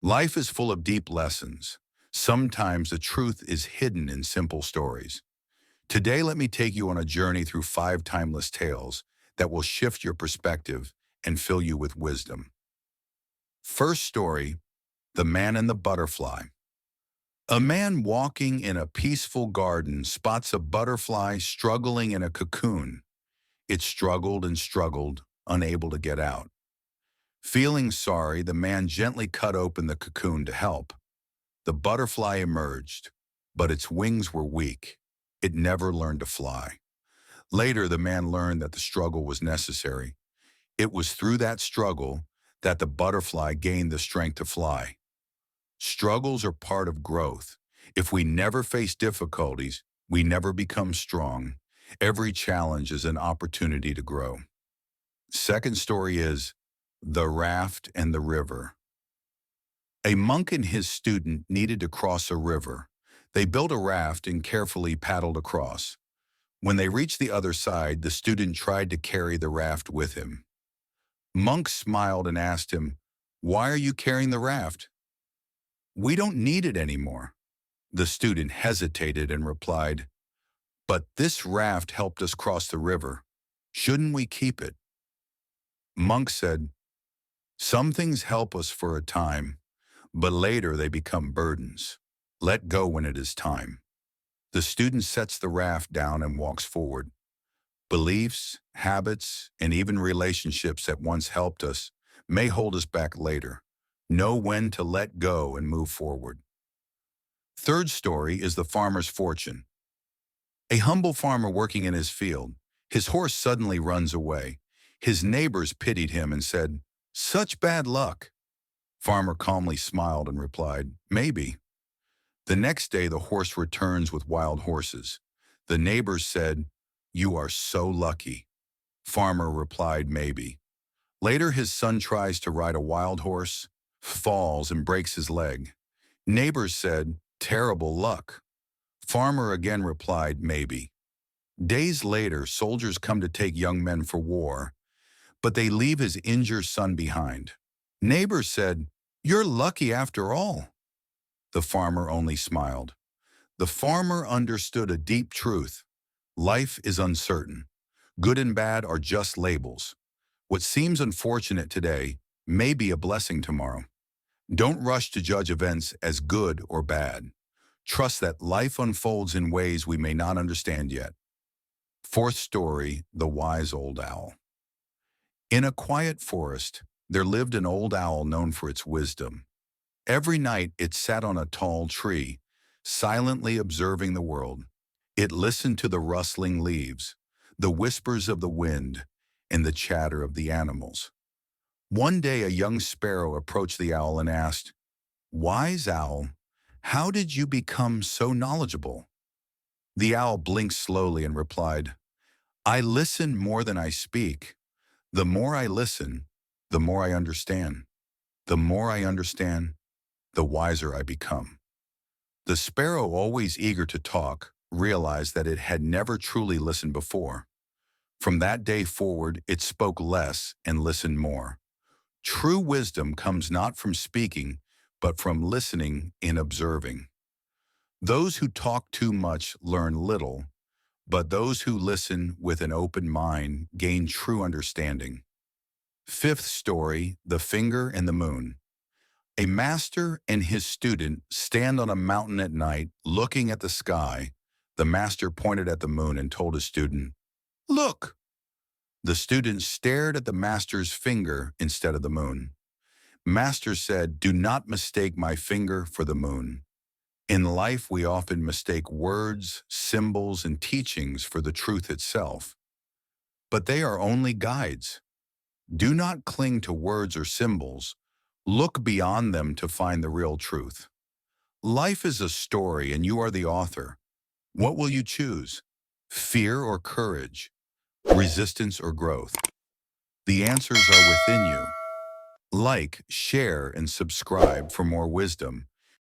Life is full of deep lessons. Sometimes the truth is hidden in simple stories. Today, let me take you on a journey through 5 timeless tales that will shift your perspective and fill you with wisdom. First story, The Man and the Butterfly. A man walking in a peaceful garden spots a butterfly struggling in a cocoon. It struggled and struggled, unable to get out. Feeling sorry, the man gently cut open the cocoon to help. The butterfly emerged, but its wings were weak. It never learned to fly. Later, the man learned that the struggle was necessary. It was through that struggle that the butterfly gained the strength to fly. Struggles are part of growth. If we never face difficulties, we never become strong. Every challenge is an opportunity to grow. Second story is The Raft and the River. A monk and his student needed to cross a river. They built a raft and carefully paddled across. When they reached the other side, the student tried to carry the raft with him. Monk smiled and asked him, "Why are you carrying the raft?" "We don't need it anymore." The student hesitated and replied, "But this raft helped us cross the river. Shouldn't we keep it?" Monk said, "Some things help us for a time, but later they become burdens. Let go when it is time." The student sets the raft down and walks forward. Beliefs, habits, and even relationships that once helped us may hold us back later. Know when to let go and move forward. Third story is The Farmer's Fortune. A humble farmer working in his field. His horse suddenly runs away. His neighbors pitied him and said, "Such bad luck." Farmer calmly smiled and replied, "Maybe." The next day, the horse returns with wild horses. The neighbors said, "You are so lucky." Farmer replied, "Maybe." Later, his son tries to ride a wild horse, falls and breaks his leg. Neighbors said, "Terrible luck." Farmer again replied, "Maybe." Days later, soldiers come to take young men for war, but they leave his injured son behind. Neighbors said, "You're lucky after all." The farmer only smiled. The farmer understood a deep truth. Life is uncertain. Good and bad are just labels. What seems unfortunate today may be a blessing tomorrow. Don't rush to judge events as good or bad. Trust that life unfolds in ways we may not understand yet. Fourth story, The Wise Old Owl. In a quiet forest, there lived an old owl known for its wisdom. Every night it sat on a tall tree, silently observing the world. It listened to the rustling leaves, the whispers of the wind, and the chatter of the animals. One day a young sparrow approached the owl and asked, "Wise owl, how did you become so knowledgeable?" The owl blinked slowly and replied, "I listen more than I speak. The more I listen, the more I understand. The more I understand, the wiser I become." The sparrow, always eager to talk, realized that it had never truly listened before. From that day forward, it spoke less and listened more. True wisdom comes not from speaking, but from listening and observing. Those who talk too much learn little, but those who listen with an open mind gain true understanding. Fifth story, The Finger and the Moon. A master and his student stand on a mountain at night, looking at the sky. The master pointed at the moon and told his student, "Look." The student stared at the master's finger instead of the moon. Master said, "Do not mistake my finger for the moon." In life, we often mistake words, symbols, and teachings for the truth itself. But they are only guides. Do not cling to words or symbols. Look beyond them to find the real truth. Life is a story and you are the author. What will you choose? Fear or courage? Resistance or growth? The answers are within you. Like, share, and subscribe for more wisdom